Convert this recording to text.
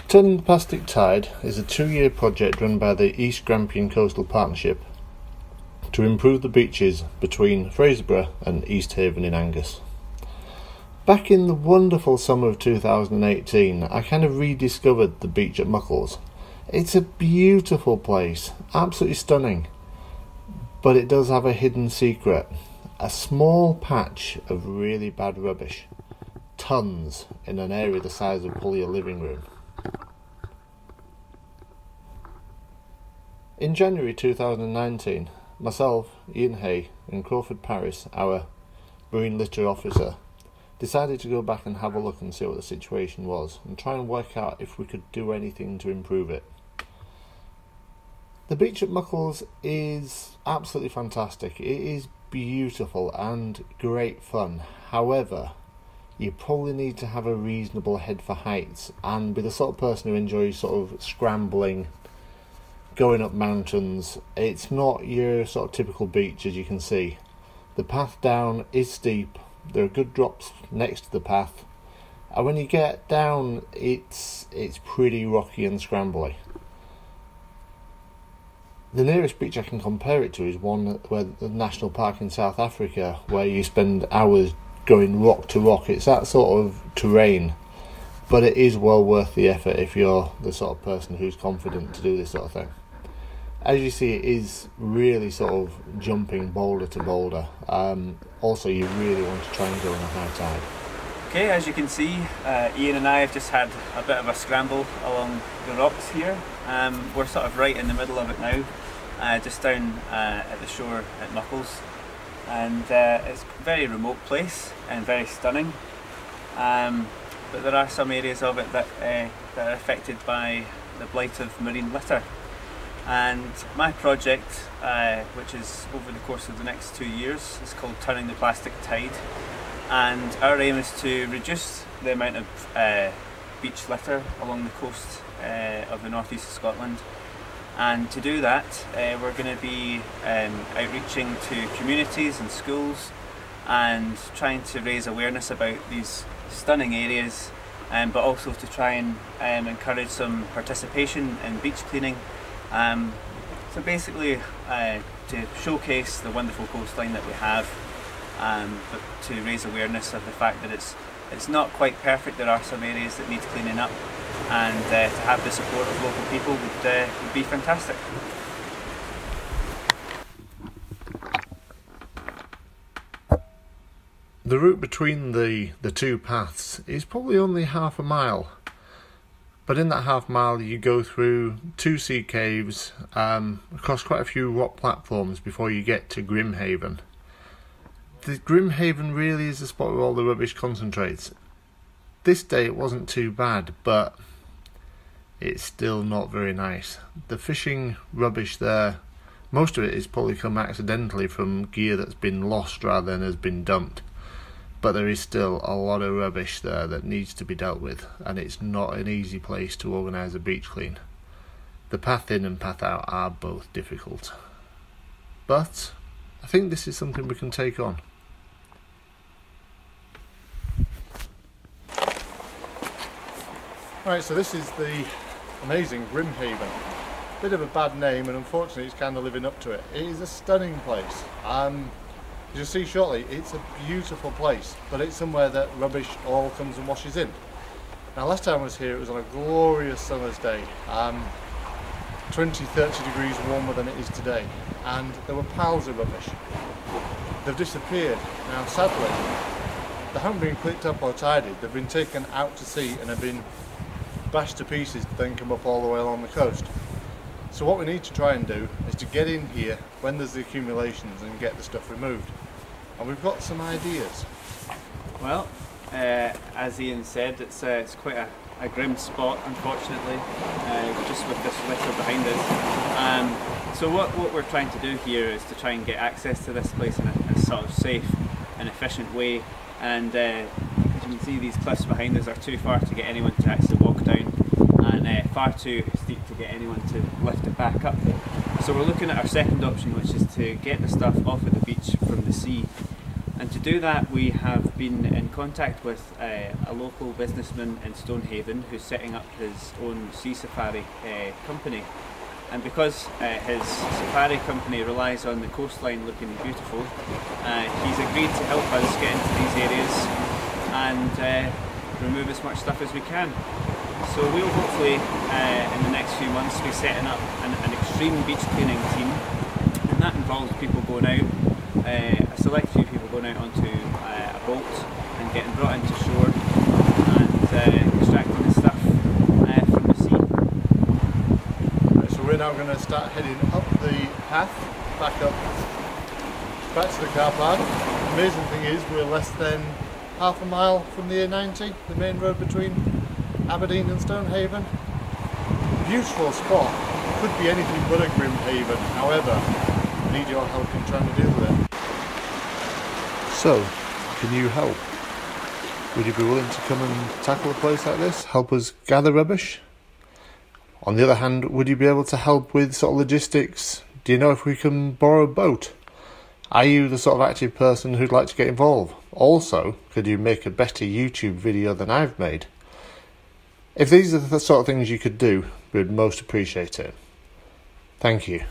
Turning the Plastic Tide is a 2-year project run by the East Grampian Coastal Partnership to improve the beaches between Fraserburgh and East Haven in Angus. Back in the wonderful summer of 2018, I kind of rediscovered the beach at Muchalls. It's a beautiful place, absolutely stunning, but it does have a hidden secret. A small patch of really bad rubbish. Tons in an area the size of probably a living room. In January 2019, myself, Ian Hay and Crawford Paris, our marine litter officer, decided to go back and have a look and see what the situation was and try and work out if we could do anything to improve it. The beach at Muchalls is absolutely fantastic. It is beautiful and great fun. However, you probably need to have a reasonable head for heights and be the sort of person who enjoys sort of scrambling, going up mountains. It's not your sort of typical beach, as you can see. The path down is steep. There are good drops next to the path, and when you get down it's pretty rocky and scrambly. The nearest beach I can compare it to is one where the national park in South Africa, where you spend hours going rock to rock. It's that sort of terrain, but it is well worth the effort if you're the sort of person who's confident to do this sort of thing. As you see, it is really sort of jumping boulder to boulder. Also, you really want to try and go on a high tide. Okay, as you can see, Ian and I have just had a bit of a scramble along the rocks here. We're sort of right in the middle of it now, just down at the shore at Muchalls. And it's a very remote place and very stunning. But there are some areas of it that are affected by the blight of marine litter. And my project, which is over the course of the next 2 years, is called Turning the Plastic Tide, and our aim is to reduce the amount of beach litter along the coast of the northeast of Scotland. And to do that, we're going to be outreaching to communities and schools and trying to raise awareness about these stunning areas, but also to try and encourage some participation in beach cleaning. So basically to showcase the wonderful coastline that we have, but to raise awareness of the fact that it's not quite perfect. There are some areas that need cleaning up, and to have the support of local people would be fantastic. The route between the two paths is probably only half a mile. But in that half mile you go through 2 sea caves, across quite a few rock platforms before you get to Grimhaven. The Grimhaven really is the spot where all the rubbish concentrates. This day it wasn't too bad, but it's still not very nice. The fishing rubbish there, most of it is probably come accidentally from gear that's been lost rather than has been dumped. But there is still a lot of rubbish there that needs to be dealt with, and it's not an easy place to organise a beach clean. The path in and path out are both difficult. But I think this is something we can take on. Right, so this is the amazing Grimhaven. Bit of a bad name, and unfortunately it's kind of living up to it. It is a stunning place. As you'll see shortly, it's a beautiful place, but it's somewhere that rubbish all comes and washes in. Now, last time I was here, it was on a glorious summer's day, 20-30 degrees warmer than it is today, and there were piles of rubbish. They've disappeared. Now, sadly, they haven't been picked up or tidied. They've been taken out to sea and have been bashed to pieces to then come up all the way along the coast. So what we need to try and do is to get in here when there's the accumulations and get the stuff removed. And we've got some ideas. Well, as Ian said, it's quite a grim spot, unfortunately, just with this litter behind us. So what we're trying to do here is to try and get access to this place in a sort of safe and efficient way. And as you can see, these cliffs behind us are too far to get anyone to actually walk down, and far too steep to get anyone to lift it back up. So we're looking at our second option, which is to get the stuff off of the beach from the sea And to do that, we have been in contact with a local businessman in Stonehaven who's setting up his own sea safari company. And because his safari company relies on the coastline looking beautiful, he's agreed to help us get into these areas and remove as much stuff as we can. So we'll hopefully, in the next few months, be setting up an extreme beach cleaning team, and that involves people going out, a select few people going out onto a boat and getting brought into shore and extracting the stuff from the sea. Right, so we're now going to start heading up the path, back to the car park. The amazing thing is we're less than half a mile from the A90, the main road between Aberdeen and Stonehaven. Beautiful spot, could be anything but a grim haven, however, I need your help in trying to deal with it. So, can you help? Would you be willing to come and tackle a place like this, help us gather rubbish? On the other hand, would you be able to help with sort of logistics? Do you know if we can borrow a boat? Are you the sort of active person who'd like to get involved? Also, could you make a better YouTube video than I've made? If these are the sort of things you could do, we would most appreciate it. Thank you.